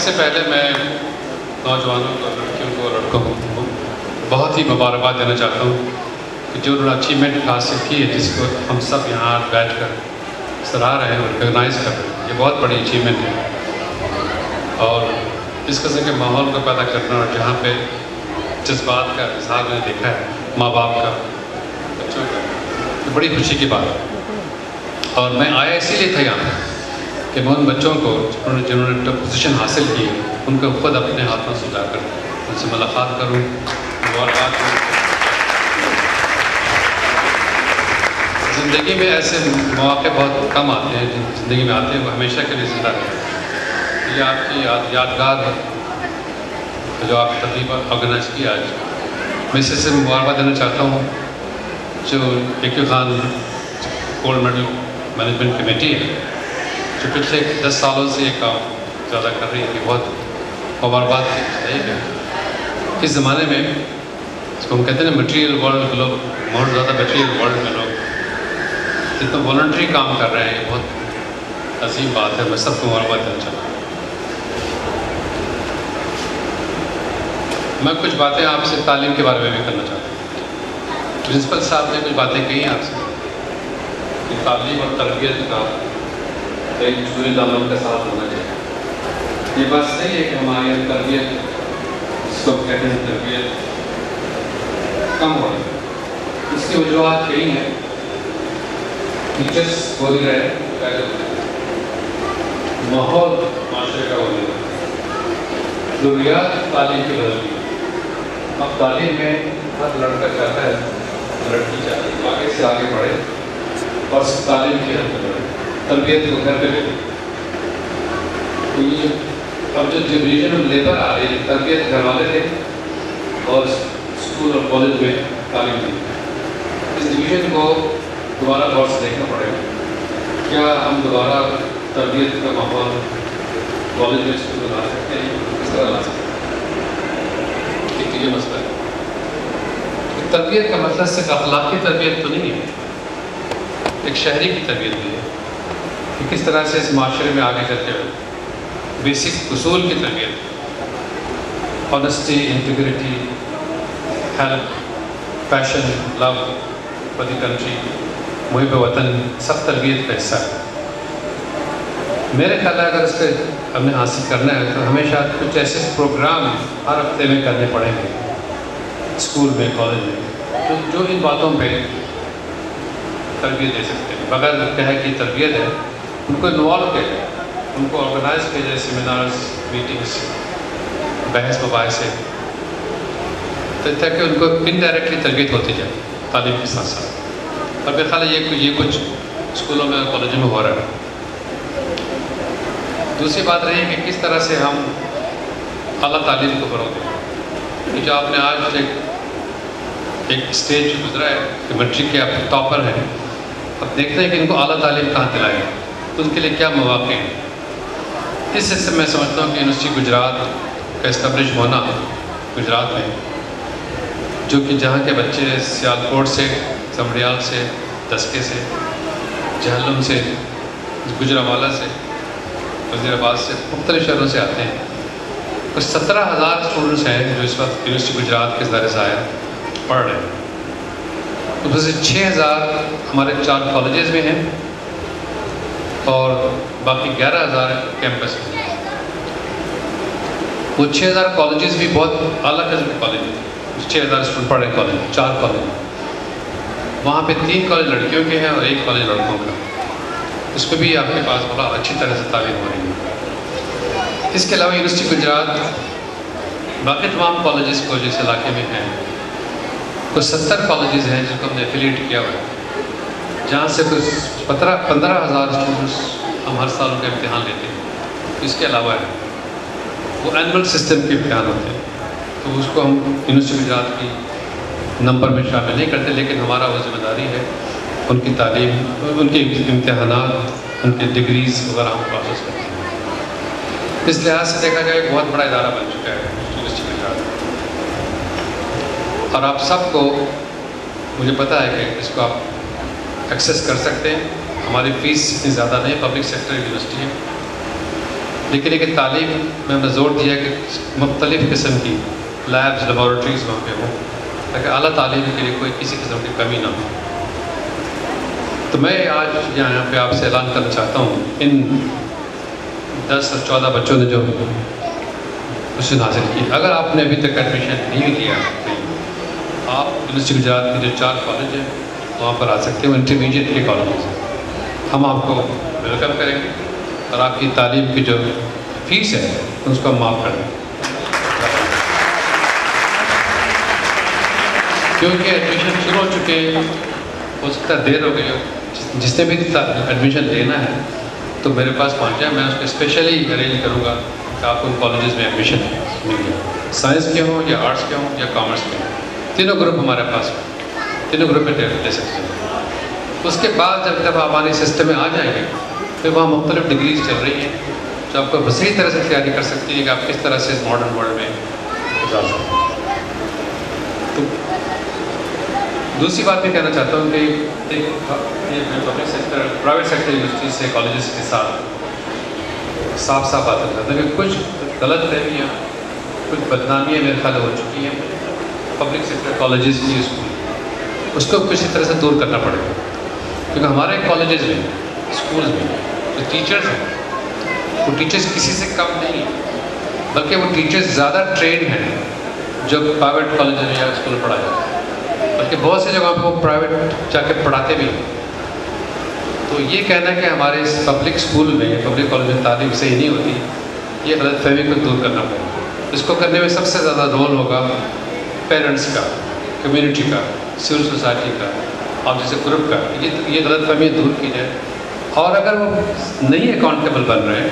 سے پہلے میں نوجوانوں کو، لڑکیوں کو، لڑکوں کو بہت ہی مبارکباد دینا چاہتا ہوں کہ جو انہوں نے اچیومنٹ حاصل کی ہے، جس کو ہم سب یہاں بیٹھ کر سراہ رہے ہیں، ریکگنائز کر رہے ہیں، یہ بہت بڑی اچیومنٹ ہے۔ اور اس قسم کے ماحول کو پیدا کرنا، اور جہاں پہ جذبات کا اظہار میں نے دیکھا ہے ماں باپ کا، بچوں کا، تو بڑی خوشی کی بات ہے۔ اور میں آیا اسی لیے تھا یہاں کہ میں ان بچوں کو جنہوں نے پوزیشن حاصل کی ہے، ان کو خود اپنے ہاتھوں سے جا کر ان سے ملاقات کروں اور بات کروں۔ زندگی میں ایسے مواقع بہت کم آتے ہیں، زندگی میں آتے ہیں، وہ ہمیشہ کے لیے زندہ رہتے ہیں۔ یہ آپ کی یادگار ہے جو آپ تقریبا آرگنائز کیا آج۔ میں اسے سے مبارکباد دینا چاہتا ہوں جو AQ Khan gold medal management committee ہے، جو پچھلے 10 سالوں سے یہ کام زیادہ کر رہی ہے، کہ بہت مبارکباد کی چاہیے کہ اس زمانے میں اس کو ہم کہتے ہیں نا مٹیریل ورلڈ، لوگ بہت زیادہ مٹیریل ورلڈ میں لوگ جتنا والنٹری کام کر رہے ہیں، یہ بہت عظیم بات ہے۔ میں سب کو مبارکباد دینا چاہتا ہوں۔ میں کچھ باتیں آپ سے تعلیم کے بارے میں بھی کرنا چاہتا ہوں۔ پرنسپل صاحب نے کچھ باتیں کہی ہیں آپ سے کہ تعلیم اور تربیت کا ایک جوڑے دامن کے ساتھ ہونا چاہیے۔ یہ بات صحیح ہے کہ ہمارے یہاں تربیت، جس کو کہتے ہیں تربیت، کم ہو رہی ہے۔ اس کی وجوہات کئی ہیں۔ ٹیچرس بول رہے ہیں، ماحول معاشرے کا ہو رہا ہے، ضروریات تعلیم کی بدل گئی۔ اب تعلیم میں ہر لڑکا چاہتا ہے، لڑکی چاہتی ہے آگے سے آگے بڑھے اور تعلیم کی حد میں بڑھے، تربیت کو گھر پہ لے لے۔ تو یہ اب جو ڈویژن آف لیبر آ رہی ہے، تربیت گھر والے دیں اور اسکول اور کالج میں تعلیم دیں۔ اس ڈویژن کو دوبارہ غور سے دیکھنا پڑے گا۔ کیا ہم دوبارہ تربیت کا ماحول کالج میں اسکول میں لا سکتے ہیں؟ کس طرح لا سکتے ہیں؟ ایک یہ مسئلہ ہے۔ تربیت کا مطلب صرف اخلاقی تربیت تو نہیں ہے، ایک شہری کی تربیت بھی ہے کہ کس طرح سے اس معاشرے میں آگے چلتے ہوئے بیسک اصول کی تربیت، honesty, integrity, help, passion, love for the country, محب وطن، سب تربیت کا حصہ ہے۔ میرے خیال ہے اگر اس کے ہم نے حاصل کرنا ہے تو ہمیشہ کچھ ایسے پروگرام ہر ہفتے میں کرنے پڑیں گے اسکول میں، کالج میں، جو ان باتوں پہ تربیت دے سکتے ہیں۔ بغیر کہے کہ تربیت ہے، ان کو انوالو کیا جائے، ان کو آرگنائز کیا جائے، سیمینارز، میٹنگز، بحث مباحثے، تاکہ ان کو انڈائریکٹلی تربیت ہوتی جائے تعلیم کے ساتھ ساتھ۔ اور میرے خیال ہے یہ کچھ اسکولوں میں اور کالجوں میں ہو رہا ہے۔ دوسری بات رہی ہے کہ کس طرح سے ہم اعلیٰ تعلیم کو فروغ دیں، کہ جو آپ نے آج ایک اسٹیج گزرا ہے کہ میٹرک کے آپ ٹاپر ہیں، اب دیکھتے ہیں کہ ان کو اعلیٰ تعلیم کہاں دلائیں، تو ان کے لیے کیا مواقع ہیں۔ اس حصے میں سمجھتا ہوں کہ یونیورسٹی گجرات کا اسٹیبلش ہونا گجرات میں، جو کہ جہاں کے بچے سیالکوٹ سے، سمڑیال سے، دسکے سے، جہلم سے، گجرانوالہ سے، وزیر آباد سے، مختلف شہروں سے آتے ہیں۔ کچھ 17,000 اسٹوڈنٹس ہیں جو اس وقت یونیورسٹی گجرات کے زیر سایہ پڑھ رہے ہیں۔ اس میں سے 6,000 ہمارے 4 کالجز میں ہیں اور باقی 11,000 کیمپس میں۔ وہ 6,000 کالجز بھی بہت اعلیٰ قسم کے کالج ہیں، 6,000 اسٹوڈنٹ پڑھ رہے ہیں کالج میں، 4 کالج۔ وہاں پہ 3 کالج لڑکیوں کے ہیں اور 1 کالج لڑکوں کا۔ اس پہ بھی آپ کے پاس بڑا اچھی طرح سے تعلیم ہو رہی ہے۔ اس کے علاوہ یونیورسٹی گجرات باقی تمام کالجز کو جس علاقے میں ہیں، کچھ 70 کالجز ہیں جن کو ہم نے ایفیلیٹ کیا ہوا ہے، جہاں سے کچھ 15,000 اسٹوڈنٹس ہم ہر سال ان کا امتحان لیتے ہیں۔ اس کے علاوہ ہے وہ اینول سسٹم کے امتحان ہوتے ہیں، تو اس کو ہم یونیورسٹی گجرات کی نمبر میں شامل نہیں کرتے، لیکن ہمارا وہ ذمہ داری ہے ان کی تعلیم، ان کے امتحانات، ان کے ڈگریز وغیرہ ہم پروسیس کرتے ہیں۔ اس لحاظ سے دیکھا جائے ایک بہت بڑا ادارہ بن چکا ہے یونیورسٹی گجرات، اور آپ سب کو مجھے پتہ ہے کہ اس کو آپ ایکسیس کر سکتے ہیں۔ ہماری فیس اتنی زیادہ نہیں، پبلک سیکٹر یونیورسٹی ہے، لیکن ایک تعلیم میں ہم نے زور دیا کہ مختلف قسم کی لیبز لیبارٹریز وہاں پہ ہوں تاکہ اعلیٰ تعلیم کے لیے کوئی کسی قسم کی کمی نہ ہو. تو میں آج یہاں پہ آپ سے اعلان کرنا چاہتا ہوں ان 10 اور 14 بچوں نے جو پوزیشن حاصل کی. اگر آپ نے ابھی تک ایڈمیشن نہیں لیا آپ یونیورسٹی گجرات کے جو 4 کالج ہیں وہاں پر آ سکتے ہیں. وہ انٹرمیڈیٹ کے کالجز ہیں. ہم آپ کو ویلکم کریں گے اور آپ کی تعلیم کی جو فیس ہے اس کو ہم معاف کر دیں کیونکہ ایڈمیشن شروع ہو چکے ہیں. ہو سکتا ہے دیر ہو گئی ہو. جس نے بھی ایڈمیشن لینا ہے تو میرے پاس پہنچ جائے. میں اس کو اسپیشلی ارینج کروں گا کہ آپ کو کالجز میں ایڈمیشن مل جائے. سائنس کے ہوں یا آرٹس کے ہوں یا کامرس کے ہوں. تینوں گروپ ہمارے پاس ہیں. تینوں گروپ میں لے سکتے ہیں. اس کے بعد جب آپ ہمارے سسٹم میں آ جائیں گے پھر وہاں مختلف ڈگریز چل رہی ہیں جو آپ کو صحیح طرح سے تیاری کر سکتی ہیں کہ آپ کس طرح سے ماڈرن ورلڈ میں گزار سکتے ہیں. تو دوسری بات بھی کہنا چاہتا ہوں کہ میں public sector private sector university سے کالجز کے ساتھ صاف بات کرنا چاہتا ہوں کہ کچھ غلط فہمیاں کچھ بدنامیاں میرے خیال ہو چکی ہیں پبلک سیکٹر کالجز کی اسکول. اس کو کسی طرح سے دور کرنا پڑے گا کیونکہ ہمارے کالجز میں اسکولز میں جو ٹیچرز ہیں وہ ٹیچرز کسی سے کم نہیں ہیں بلکہ وہ ٹیچرز زیادہ ٹرینڈ ہیں جو پرائیویٹ کالج میں یا اسکول میں پڑھایا جاتا ہے. بلکہ بہت سی جگہوں پہ وہ پرائیویٹ جا کے پڑھاتے بھی ہیں. تو یہ کہنا کہ ہمارے اس پبلک اسکول میں پبلک کالج میں تعلیم صحیح نہیں ہوتی یہ غلط فہمی کو دور کرنا پڑے گا. اس کو کرنے میں سب سے زیادہ رول ہوگا پیرنٹس کا, کمیونٹی کا, سول سوسائٹی کا, آپ جیسے گروپ کا. یہ غلط فہمی دور کی جائے. اور اگر وہ نہیں اکاؤنٹیبل بن رہے ہیں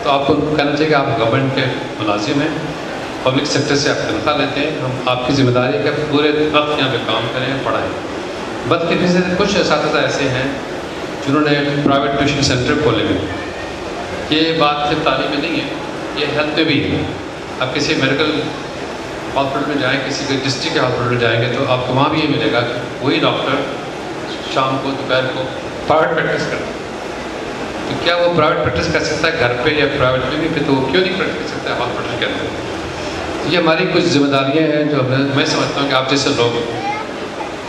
تو آپ کو کہنا چاہیے کہ آپ گورنمنٹ کے ملازم ہیں, پبلک سیکٹر سے آپ تنخواہ لیتے ہیں. ہم آپ کی ذمہ داری ہے کہ پورے وقت یہاں پہ کام کریں پڑھائیں. بدقسمتی سے کچھ اساتذہ ایسے ہیں جنہوں نے پرائیویٹ ٹیوشن سینٹر کھولے ہوئے. یہ بات صرف تعلیم میں نہیں ہے, یہ ہیلتھ میں بھی ہے. آپ کسی میڈیکل ہاسپٹل میں جائیں, کسی کے ڈسٹرکٹ کے ہاسپٹل میں جائیں گے تو آپ کو وہاں بھی یہ ملے گا کہ وہی ڈاکٹر شام کو دوپہر کو پرائیویٹ پریکٹس کرتا ہے. تو کیا وہ پرائیویٹ پریکٹس کر سکتا ہے گھر پہ یا پرائیویٹ میں بھی؟ پھر تو وہ کیوں نہیں پریکٹس کر سکتا ہے ہاسپٹل کے اندر؟ یہ ہماری کچھ ذمہ داریاں ہیں جو میں سمجھتا ہوں کہ آپ جیسے لوگ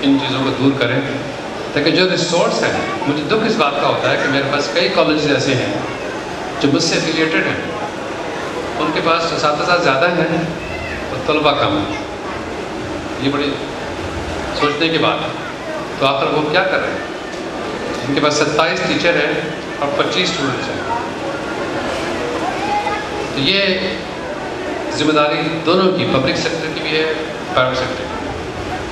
ان چیزوں کو دور کریں تاکہ جو ریسورس ہیں. مجھے دکھ اس بات کا ہوتا ہے کہ میرے پاس کئی کالجز ایسے ہیں جو مجھ سے ایفیلیٹڈ ہیں, ان کے پاس اساتذہ زیادہ ہیں اور طلباء کم ہیں. یہ بڑی سوچنے کی بات ہے. تو آخر وہ کیا کر رہے ہیں؟ ان کے پاس 27 ٹیچر ہیں اور 25 اسٹوڈنٹس ہیں. تو یہ ذمہ داری دونوں کی, پبلک سیکٹر کی بھی ہے, پرائیویٹ سیکٹر کی.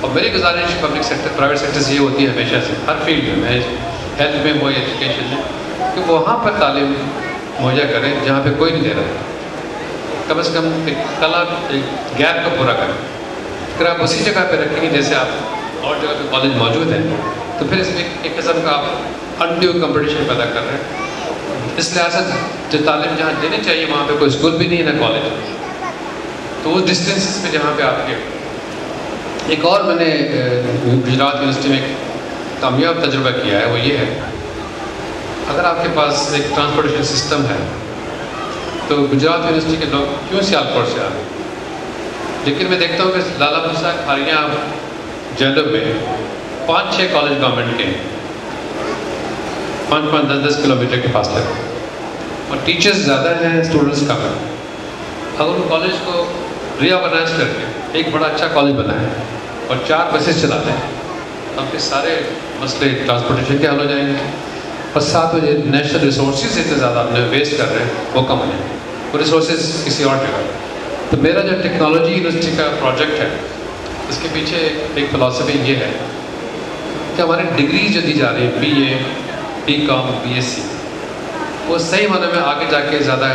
اور میری گزارش پبلک سیکٹر پرائیویٹ سیکٹر سے یہ ہوتی ہے ہمیشہ سے, ہر فیلڈ میں, ہیلتھ میں ہو یا ایجوکیشن میں, کہ وہاں پر تعلیم مہیا کریں جہاں پہ کوئی نہیں دے رہا. کم از کم ایک گیپ کو پورا کریں. اگر آپ اسی جگہ پہ رکھیں گے جیسے آپ اور جگہ پہ کالج موجود ہیں تو پھر اس میں ایک قسم کا آپ انڈیو کمپٹیشن پیدا کر رہے ہیں. اس لحاظ سے جو تعلیم جہاں دینی چاہیے وہاں پہ کوئی اسکول بھی نہیں ہے نہ کالج. تو اس ڈسٹینسز پہ جہاں پہ آپ کے ایک اور میں نے گجرات یونیورسٹی میں ایک کامیاب تجربہ کیا ہے, وہ یہ ہے اگر آپ کے پاس ایک ٹرانسپورٹیشن سسٹم ہے تو گجرات یونیورسٹی کے لوگ کیوں سیالکوٹ سے آ رہے ہیں. لیکن میں دیکھتا ہوں کہ لالا بھوسا کھاریاں جیلوں میں 5-6 کالج گورنمنٹ کے 5-10 کلومیٹر کے فاصلے پر, اور ٹیچرز زیادہ ہیں, اسٹوڈنٹس کم ہیں. اگر ان کالج کو ری آرگنائز کر کے ایک بڑا اچھا کالج بنائیں اور 4 بسیں چلاتے ہیں, اب کے سارے مسئلے ٹرانسپورٹیشن کے حل ہو جائیں گے. اور ساتھ میں نیشنل ریسورسز اتنے زیادہ اپنے ویسٹ کر رہے ہیں وہ کم ہو جائیں گے, وہ ریسورسز کسی اور جگہ. تو میرا جو ٹیکنالوجی یونیورسٹی کا پروجیکٹ ہے اس کے پیچھے ایک فلاسفی یہ ہے کہ ہماری ڈگری جو دی جا رہی ہے BA, BCom, BSc, وہ صحیح معنی میں آگے جا کے زیادہ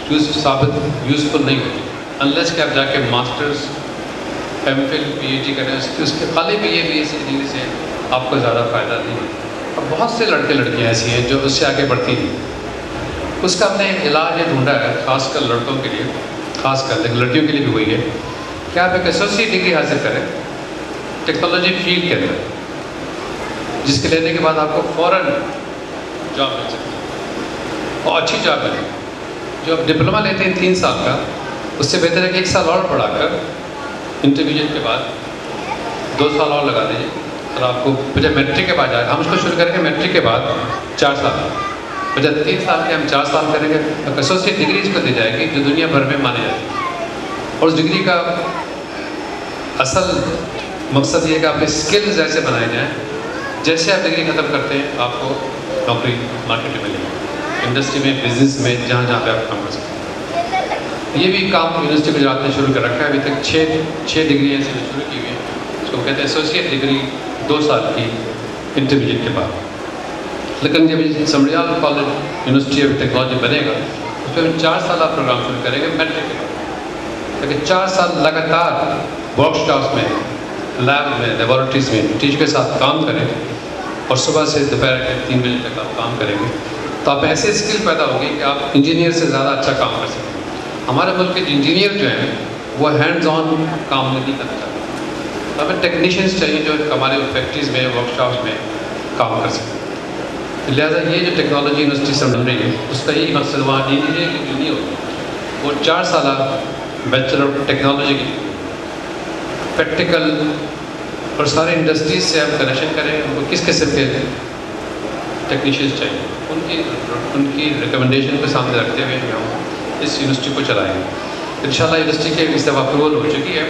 یوزفل نہیں ہوتی انلیس کہ آپ جا کے ماسٹرز, MPhil, PhD کریں. اس کے خالی BA, BSc ڈگری سے آپ کو زیادہ فائدہ نہیں ہے. اور بہت سے لڑکے لڑکیاں ایسی ہیں جو اس سے آگے بڑھتی نہیں. اس کا ہم نے علاج یہ ڈھونڈا ہے خاص کر لڑکوں کے لیے, خاص کر لیکن لڑکیوں کے لیے بھی وہی ہے کہ آپ ایک ایسوسیٹ ڈگری حاصل کریں ٹیکنالوجی فیلڈ کے اندر, جس کے لینے کے بعد آپ کو فوراً جاب مل سکتی ہے اور اچھی جاب ملے. جو آپ ڈپلوما لیتے ہیں 3 سال کا، اس سے بہتر ہے کہ 1 سال اور پڑھا کر انٹرمیڈیٹ کے بعد 2 سال اور لگا دیجیے، اور آپ کو جب میٹرک کے بعد جائے، ہم اس کو شروع کریں گے میٹرک کے بعد 4 سال، جب 3 سال کے ہم 4 سال کریں گے، ایسوسیٹ ڈگری اس کو دی جائے گی جو دنیا بھر میں مانی جاتی ہے. اور اس ڈگری کا اصل مقصد یہ ہے کہ آپ کے اسکلز ایسے بنائے جائیں جیسے آپ ڈگری ختم کرتے ہیں آپ کو نوکری مارکیٹ میں ملے گی، انڈسٹری میں، بزنس میں، جہاں جہاں پہ آپ کام کر سکتے ہیں. یہ بھی کام یونیورسٹی گجرات نے شروع کر رکھا ہے. ابھی تک 6 ڈگری ایسی شروع کی ہوئی ہیں. اس کو کہتے ہیں ایسوسیٹ ڈگری 2 سال کی انٹرمیڈیٹ کے بعد. لیکن جب سمریال کالج یونیورسٹی آف ٹیکنالوجی بنے گا اس پہ ہم 4 سال آپ پروگرام شروع کریں گے میٹرک کے بعد، لیکن 4 سال لگاتار ورک شاپس میں، لیب میں، لیبارٹریز میں ٹیچر کے ساتھ کام کریں اور صبح سے دوپہر کے 3 بجے تک آپ کام کریں گے تو آپ ایسے اسکل پیدا ہوگی کہ آپ انجینئر سے زیادہ اچھا کام کر سکیں. ہمارے ملک کے انجینئر جو ہیں وہ ہینڈز آن کام نہیں کرنا چاہتے. ہمیں ٹیکنیشینس چاہیے جو ہمارے فیکٹریز میں، ورک شاپس میں کام کر سکیں. لہٰذا یہ جو ٹیکنالوجی یونیورسٹی سے بن رہی ہے اس کا یہی مقصد وہاں انجینئرنگ کی نہیں ہوگی. وہ 4 سالہ بیچلر آف ٹیکنالوجی کی پریکٹیکل اور سارے انڈسٹریز سے ہم کنیکشن کریں. ان کو کس قسم کے ٹیکنیشینس چاہیے ان کی ریکمنڈیشن کو سامنے رکھتے ہوئے ہم اس یونیورسٹی کو چلائیں گے. انشاءاللہ یونیورسٹی کے اس دفعہ اپروول ہو چکی ہے،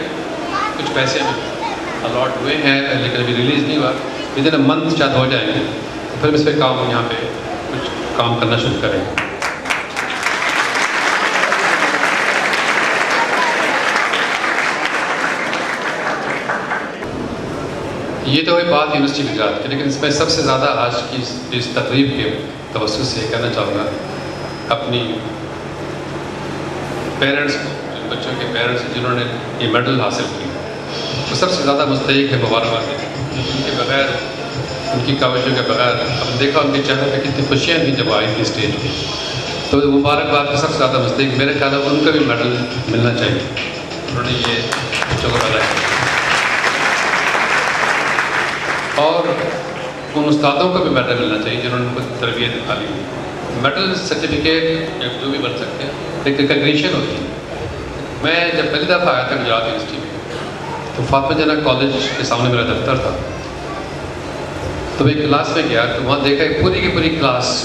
کچھ پیسے الاٹ ہوئے ہیں لیکن ابھی ریلیز نہیں ہوا. ودن اے منتھ شاید ہو جائیں گے تو پھر اس پہ کام یہاں پہ کچھ کام کرنا شروع کریں گے. یہ تو ہے بات یونیورسٹی گجرات کی، لیکن اس میں سب سے زیادہ آج کی اس تقریب کے توسط سے یہ کہنا چاہوں گا اپنی پیرنٹس کو، بچوں کے پیرنٹس جنہوں نے یہ میڈل حاصل کی، وہ سب سے زیادہ مستحق ہے مبارکباد دینے. ان کے بغیر، ان کی کاوشوں کے بغیر ہم نے دیکھا ان کے چہرے پہ کتنی خوشیاں تھیں جب آئی تھی اسٹیج پہ. تو مبارکباد کا سب سے زیادہ مستحق میرے خیال ہے ان کا بھی میڈل ملنا چاہیے. انہوں نے یہ بچوں کو پیدا کیا اور ان استادوں کو بھی میڈل ملنا چاہیے جنہوں نے ان کو تربیت نکالی ہوئی. میڈل سرٹیفکیٹ یا جو بھی بن سکتے ہیں ایک ریکگنیشن ہوتی ہے. میں جب پہلی دفعہ آیا تھا گجرات یونیورسٹی میں تو فاطمہ جناح کالج کے سامنے میرا دفتر تھا. تو میں کلاس میں گیا تو وہاں دیکھا کہ پوری کی پوری کلاس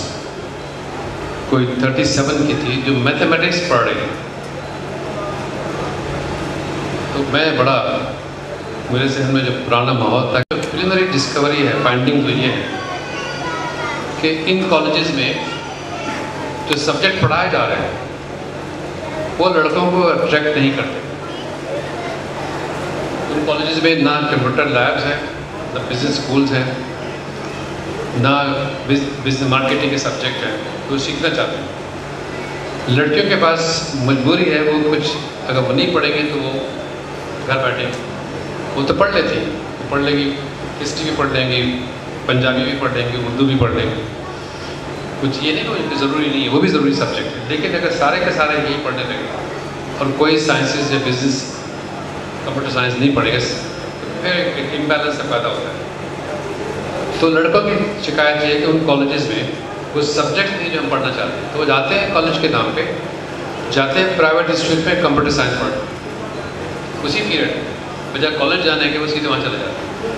کوئی 37 کی تھی جو میتھمیٹکس پڑھ رہی تھی. تو میں بڑا، میرے ذہن میں جو پرانا ماحول تھا، پریلیمنری ڈسکوری ہے، فائنڈنگ تو یہ ہے کہ ان کالجز میں جو سبجیکٹ پڑھائے جا رہے ہیں وہ لڑکوں کو اٹریکٹ نہیں کرتے. ان کالجز میں نہ کمپیوٹر لیبز ہیں، نہ بزنس سکولز ہیں، نہ بزنس مارکیٹنگ کے سبجیکٹ ہیں تو سیکھنا چاہتے ہیں. لڑکیوں کے پاس مجبوری ہے، وہ کچھ اگر وہ نہیں پڑھیں گے تو وہ گھر بیٹھیں گے. وہ تو پڑھ لیتی ہیں، پڑھ لیں گی، ہسٹری بھی پڑھ لیں گی، پنجابی بھی پڑھ لیں گی، اردو بھی پڑھ لیں گی. کچھ یہ نہیں کہ ضروری نہیں ہے، وہ بھی ضروری سبجیکٹ ہے. لیکن اگر سارے کے سارے یہی پڑھنے لگے اور کوئی سائنسز یا بزنس، کمپیوٹر سائنس نہیں پڑھے گا تو پھر ایک امبیلنس سے پیدا ہوتا ہے. تو لڑکوں کی شکایت یہ ہے کہ ان کالجز میں وہ سبجیکٹ نہیں جو ہم پڑھنا چاہتے ہیں تو وہ جاتے ہیں کالج کے نام پہ، جاتے ہیں پرائیویٹ انسٹیٹیوٹ میں کمپیوٹر سائنس پڑھتے ہیں. اسی پیریڈ بجائے کالج جانے کے وہ سیدھے وہاں چلے جاتے ہیں.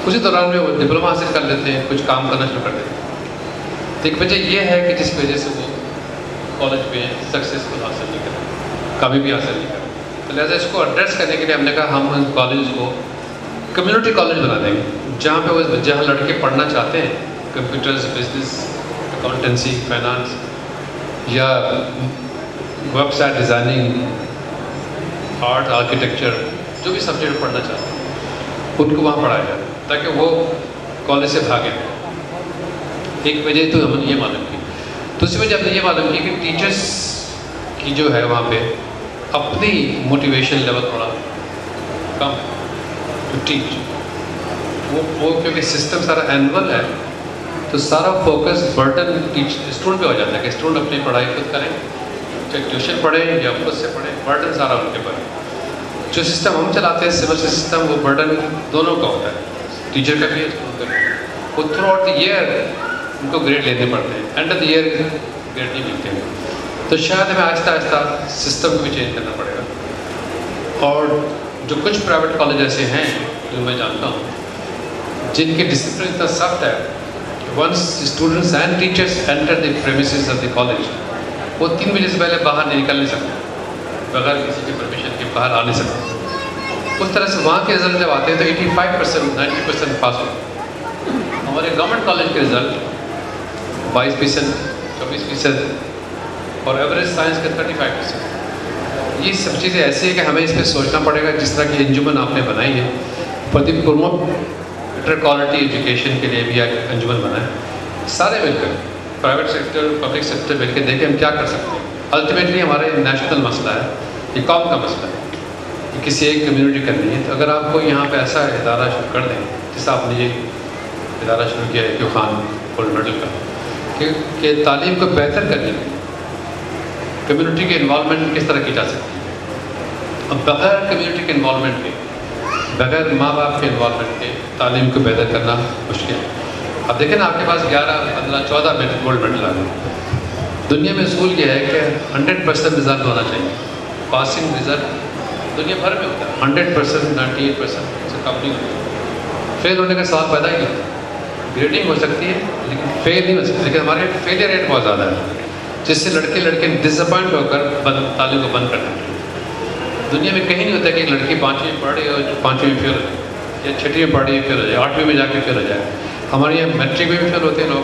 اسی دوران میں وہ ڈپلوما حاصل کر لیتے ہیں، کچھ کام کرنا شروع کر دیتے ہیں. تو ایک وجہ یہ ہے کہ جس وجہ سے وہ کالج میں سکسیزفل حاصل نہیں کریں، کامیابی حاصل نہیں کریں. تو لہٰذا اس کو ایڈریس کرنے کے لیے ہم نے کہا ہم کالج کو کمیونٹی کالج بنا دیں گے جہاں پہ وہ جہاں لڑکے پڑھنا چاہتے ہیں کمپیوٹرز، بزنس، اکاؤنٹنسی، فائنانس یا website designing, art, architecture, جو بھی سبجیکٹ پڑھنا چاہتے ہیں ان کو وہاں پڑھایا جائے تاکہ وہ کالج سے بھاگیں. ایک وجہ تو ہم نے یہ معلوم کی. دوسری وجہ ہم نے یہ معلوم کی کہ ٹیچرس کی جو ہے وہاں پہ اپنی موٹیویشن لیول تھوڑا کم ٹو ٹیچ. وہ کیونکہ سسٹم سارا اینول ہے تو سارا فوکس برڈن اسٹوڈنٹ پہ ہو جاتا ہے کہ اسٹوڈنٹ اپنی پڑھائی خود کریں، چاہے ٹیوشن پڑھیں یا خود سے پڑھیں، برڈن سارا ان کے پر ہے. جو سسٹم ہم چلاتے ہیں سول سسٹم، وہ برڈن دونوں کا ہوتا ہے، ٹیچر کا بھی ہے، اسٹوڈنٹ کا بھی. وہ تھرو آؤٹ دی ایئر ان کو گریڈ لینے پڑتے ہیں، end of the year grade نہیں ملتے ہیں. تو شاید ہمیں آہستہ آہستہ سسٹم کو بھی چینج کرنا پڑے گا. اور جو کچھ پرائیویٹ کالج ایسے ہیں جو میں جانتا ہوں جن کے ڈسپلن اتنا سخت ہے once students and teachers enter the premises of the college وہ 3 بجے سے پہلے باہر نہیں نکل نہیں سکتے, بغیر کسی کی پرمیشن کے باہر آ نہیں سکتے. اس طرح سے وہاں کے رزلٹ جب آتے ہیں تو 85% 90% پاس ہوتے ہیں. ہمارے گورنمنٹ کالج کے رزلٹ 22%, 24% اور ایوریج سائنس کے 35%. یہ سب چیزیں ایسی ہیں کہ ہمیں اس پہ سوچنا پڑے گا. جس طرح کی انجمن آپ نے بنائی ہے for the promote better quality education کے لیے بھی ایک انجمن بنا ہے, سارے مل کر پرائیویٹ سیکٹر پبلک سیکٹر مل کے دیکھیں ہم کیا کر سکتے ہیں. الٹیمیٹلی ہمارے نیشنل مسئلہ ہے, یہ قوم کا مسئلہ ہے, یہ کسی ایک کمیونٹی کرنی ہے. تو اگر آپ کو یہاں پہ ایسا ادارہ شروع کر دیں جیسا آپ نے یہ ادارہ شروع کیا ہے کیو خان گولڈ میڈل کا کہ تعلیم کو بہتر کرنے کے کمیونٹی کے انوالومنٹ کس طرح کی جا سکتی ہے. اب بغیر کمیونٹی کے انوالومنٹ کے, بغیر ماں باپ کے انوالومنٹ کے تعلیم کو بہتر کرنا مشکل ہے. اب دیکھیں نا آپ کے پاس 11, 15, 14 گولڈ میڈل آ گئے. دنیا میں اصول یہ ہے کہ 100% رزلٹ ہونا چاہیے. پاسنگ رزلٹ دنیا بھر میں ہوتا ہے 100%, 98% سے کم نہیں ہوتا. فیل ہونے کا سوال پیدا ہی نہیں. گریڈنگ ہو سکتی ہے لیکن فیل نہیں ہو سکتی. لیکن ہمارے فیلئر ریٹ بہت زیادہ ہے جس سے لڑکے ڈسپوائنٹ ہو کر تعلیم کو بند کر دیتے ہیں. دنیا میں کہیں نہیں ہوتا کہ ایک لڑکی 5ویں میں پڑھ رہی ہے 5ویں میں فیل ہو جائے, یا 6ویں میں پڑھ رہی ہے فیل ہو جائے, 8ویں میں جا کے فیل ہو جائے. ہمارے یہاں میٹرک میں بھی فیل ہوتے ہیں لوگ,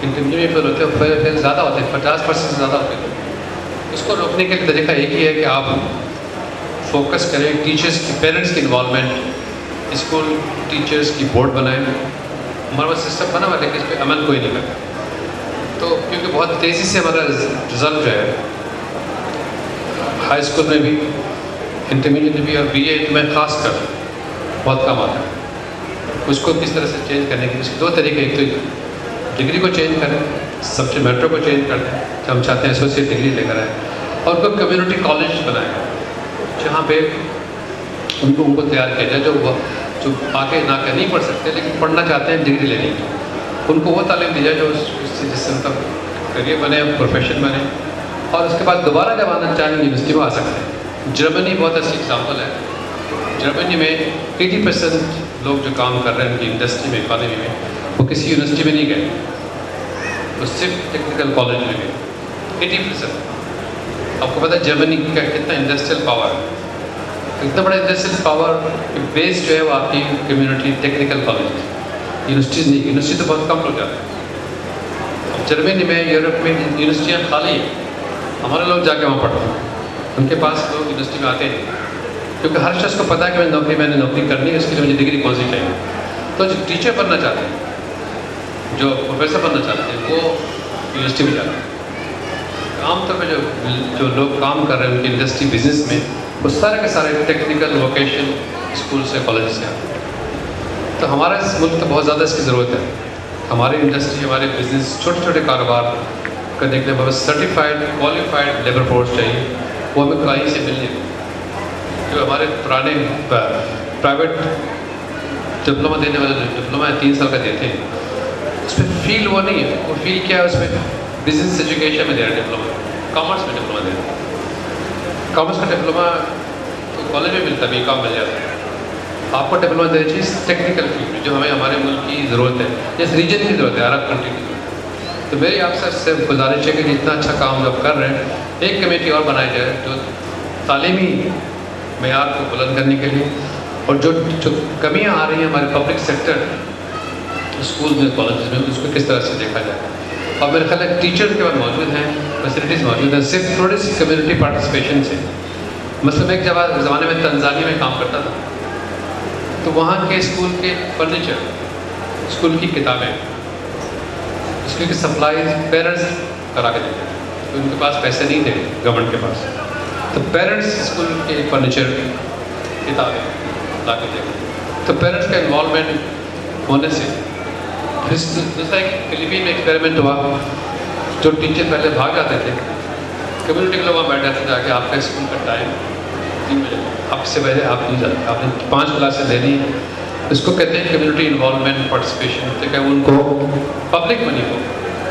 انٹرمیڈیٹ میں فیل ہوتے ہیں, فیل زیادہ ہوتے ہیں 50% سے زیادہ ہوتے ہیں. اس کو روکنے کے طریقہ ایک ہی ہے کہ آپ فوکس کریں ٹیچرس کی, پیرنٹس کی انوالومنٹ, اسکول ٹیچرس کی بورڈ بنائیں. ہمارے پاس سسٹم بنا ہوا لیکن اس پہ عمل کوئی نہیں کرتا. تو کیونکہ بہت تیزی سے ہمارا رزلٹ جو ہے ہائی اسکول میں بھی, انٹرمیڈیٹ میں بھی اور BA میں خاص کر بہت کم آتا ہے. اس کو کس طرح سے چینج کرنے کے اس کے 2 طریقے. ایک تو ڈگری کو چینج کریں, سبجیکٹ میٹر کو چینج کر دیں کہ ہم چاہتے ہیں ایسوسیٹ ڈگری لے کر آئیں, اور کوئی کمیونٹی کالج بنائیں جہاں پہ ان کو تیار کیا جائے جو آگے نہ کہ نہیں پڑھ سکتے لیکن پڑھنا چاہتے ہیں ڈگری لینے کی. ان کو وہ تعلیم دی جائے جو جس سے ان کا کریئر بنے, پروفیشن بنے, اور اس کے بعد دوبارہ جب آنا چاہیں یونیورسٹی میں آ سکتے ہیں. جرمنی بہت اچھی اگزامپل ہے. جرمنی میں 80% لوگ جو کام کر رہے ہیں ان کی انڈسٹری میں, اکانومی میں, وہ کسی یونیورسٹی میں نہیں گئے, وہ صرف ٹیکنیکل کالج میں گئے. 80%. آپ کو پتہ ہے جرمنی کا کتنا انڈسٹریل پاور ہے, اتنا بڑا انڈسٹریل پاور بیس جو ہے وہ آپ کی کمیونٹی ٹیکنیکل کالج ہے, یونیورسٹیز نہیں. یونیورسٹی تو بہت کم لوگ جاتے ہیں. جرمنی میں, یورپ میں یونیورسٹیاں خالی ہیں, ہمارے لوگ جا کے وہاں پڑھتے ہیں. ان کے پاس لوگ یونیورسٹی میں آتے ہیں کیونکہ ہر شخص کو پتہ ہے کہ میں نے نوکری کرنی ہے, اس کے لیے مجھے ڈگری کون سی چاہیے. تو جو ٹیچر بننا چاہتے ہیں, جو پروفیسر بننا چاہتے ہیں, وہ یونیورسٹی میں جاتے ہیں. عام طور پہ جو لوگ کام کر رہے ہیں ان کی انڈسٹری بزنس میں, وہ سارے کے سارے ٹیکنیکل ووکیشن اسکول سے, کالج سے آتے ہیں. تو ہمارا اس ملک تو بہت زیادہ اس کی ضرورت ہے. ہماری انڈسٹری, ہمارے بزنس, چھوٹے چھوٹے کاروبار کرنے کے لیے بہت سرٹیفائڈ کوالیفائڈ لیبر فورس چاہیے. وہ ہمیں کہیں سے مل نہیں. جو ہمارے پرانے پرائیویٹ ڈپلوما دینے والے جو ڈپلوما 3 سال کا دیتے ہیں, اس میں فیل وہ نہیں ہے. وہ فیل کیا ہے اس میں بزنس ایجوکیشن میں دے رہے ہیں ڈپلوما, کامرس میں ڈپلوما دے رہے ہیں. کامرس کا ڈپلوما تو کالج میں ملتا ہے, BCom مل جاتا ہے. آپ کو ڈپلوما دینا چاہیے ٹیکنیکل فیلڈ میں جو ہمیں ہمارے ملک کی ضرورت ہے, جس ریجن کی ضرورت ہے, عرب کنٹری کی ضرورت ہے. تو میری آپ سے گزارش ہے کہ جتنا اچھا کام جب کر رہے ہیں, ایک کمیٹی اور بنائی جائے جو تعلیمی معیار کو بلند کرنے کے لیے, اور جو کمیاں آ رہی ہیں ہمارے پبلک سیکٹر اسکول میں, کالجز میں, اس کو کس طرح سے دیکھا جائے. اور میرے خیال ہے ٹیچر کے بعد موجود ہیں, فیسلٹیز موجود ہیں, صرف تھوڑی سی کمیونٹی پارٹیسپیشن سے. مثلا میں ایک زمانے میں تنزانیہ میں کام کرتا تھا, تو وہاں کے اسکول کے فرنیچر, اسکول کی کتابیں, اسکول کی سپلائیز پیرنٹس کرا کے دیتے ہیں. تو ان کے پاس پیسے نہیں تھے گورنمنٹ کے پاس, تو پیرنٹس اسکول کے فرنیچر, کتابیں لا کے دیتے. تو پیرنٹس کا انوالومنٹ ہونے سے دوسرا ایک فلپین میں ایکسپیریمنٹ ہوا. جو ٹیچر پہلے بھاگ جاتے تھے, کمیونٹی کے لوگ وہاں بیٹھ جاتے تھے کہ آپ کا اسکول کا ٹائم 3 بجے, آپ سے پہلے آپ نہیں جاتے, آپ نے 5 کلاسیں لینی ہیں. اس کو کہتے ہیں کمیونٹی انوالومنٹ پارٹیسپیشن, کہ ان کو پبلک منی کو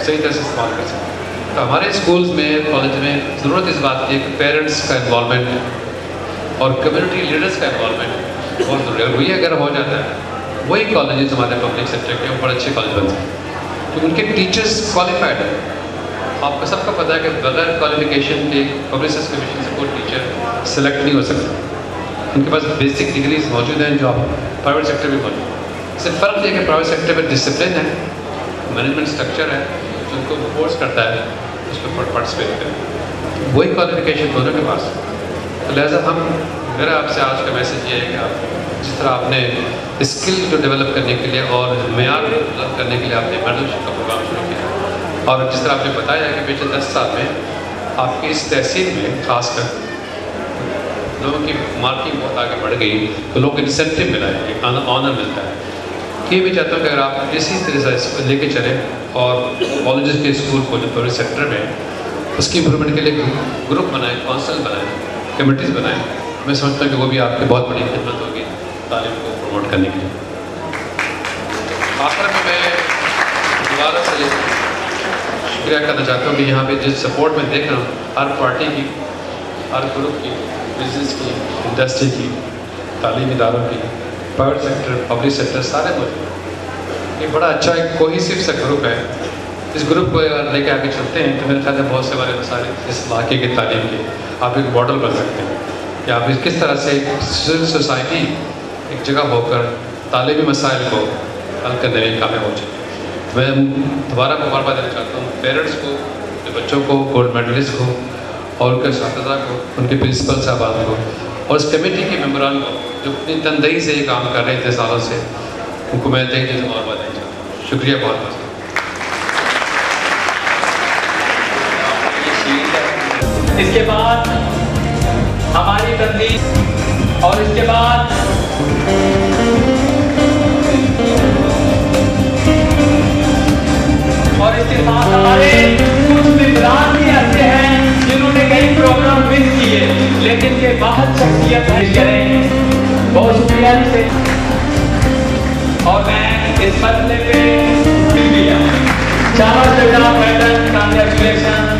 صحیح طرح سے استعمال کر سکیں. تو ہمارے اسکولس میں کالج میں ضرورت اس بات کی ہے کہ پیرنٹس کا انوالومنٹ اور کمیونٹی لیڈرس کا انوالومنٹ بہت ضروری ہے. وہی اگر ہو جاتا ہے وہی کالجز ہمارے پبلک سیکٹر کے وہ بڑے اچھے کالج بنتے ہیں کیونکہ ان کے ٹیچرس کوالیفائڈ ہیں. آپ کو سب کو پتہ ہے کہ بغیر کوالیفیکیشن کے پبلسس کمیشن سے کوئی ٹیچر سلیکٹ نہیں ہو سکتا. ان کے پاس بیسک ڈگریز موجود ہیں جو آپ پرائیویٹ سیکٹر میں موجود ہیں. صرف فرق یہ کہ پرائیویٹ سیکٹر میں ڈسپلن ہے, مینجمنٹ اسٹرکچر ہے جو ان کو فورس کرتا ہے اس پہ پارٹیسپیٹ کریں. وہی کوالیفیکیشن دونوں کے پاس. تو لہٰذا میرا آپ سے آج کا میسیج یہ ہے کہ آپ جس طرح آپ نے اسکل جو ڈیولپ کرنے کے لیے اور معیار ڈیولپ کرنے کے لیے آپ نے مینٹرشپ کا پروگرام شروع کیا اور جس طرح آپ نے بتایا کہ پچھلے 10 سال میں آپ کی اس تحصیل میں خاص کر لوگوں کی مارکنگ بہت آگے بڑھ گئی تو لوگوں کو انسینٹیو ملا ہے, ایک آنر ملتا ہے. یہ بھی چاہتا ہوں کہ اگر آپ اسی طرح سے اس کو لے کے چلیں اور کالجز کے اسکول کو جو پبلک سیکٹر میں اس کی امپرومنٹ کے لیے گروپ بنائیں, کونسل بنائیں, کمیٹیز بنائیں. میں سمجھتا ہوں کہ وہ بھی آپ کی بہت بڑی خدمت ہوگی تعلیم کو پروموٹ کرنے کے لیے. آخر میں دوبارہ سے شکریہ کرنا چاہتا ہوں کہ یہاں پہ جس سپورٹ میں دیکھ رہا ہوں ہر پارٹی کی, ہر گروپ کی, بزنس کی, انڈسٹری کی, تعلیمی اداروں کی, پرائیویٹ سیکٹر, پبلک سیکٹر, سارے موجود. یہ بڑا اچھا ایک کوہیسو سا گروپ ہے. اس گروپ کو اگر لے کے آگے چلتے ہیں تو میرے خیال میں بہت سے بڑے مسائل اس علاقے کی تعلیم کے آپ ایک ماڈل بن سکتے ہیں کہ آپ کس طرح سے ایک سوسائٹی ایک جگہ ہو کر تعلیمی مسائل کو حل کرنے میں کامیاب ہو جائے. میں دوبارہ مبارکباد دینا چاہتا ہوں پیرنٹس کو, اپنے بچوں کو, گولڈ میڈلسٹ کو اور ان کے اساتذہ کو, ان کے پرنسپل صاحبان کو اور اس کمیٹی کے ممبران کو جو اپنی تندہی سے یہ کام کر رہے تھے سالوں سے, ان کو میں دیکھ کے مبارکباد دینا چاہتا ہوں. شکریہ بہت بہت. اس کے بعد ہماری تنظیم اور اس کے بعد ہمارے کچھ ممبران بھی ایسے ہیں جنہوں نے کئی پروگرام مس کیے لیکن کے بعد شخصیت کریں. بہت شکریہ سے اور میں اس مسئلے پہ شکریہ. شاباش بیٹا, میڈم, کانگریچولیشن.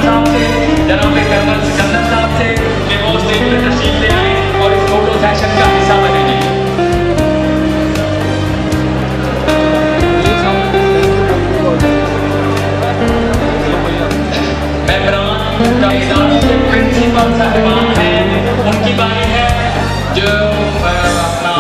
صاحب سے, جناب کرنل سکندر صاحب سے کہ وہ اسٹیج پہ تشریف لے آئیں اور اس فوٹو سیشن کا حصہ بنے گی. ممبران کا اداروں کے پرنسپل صاحبان ہیں, ان کی باری ہے جو اپنا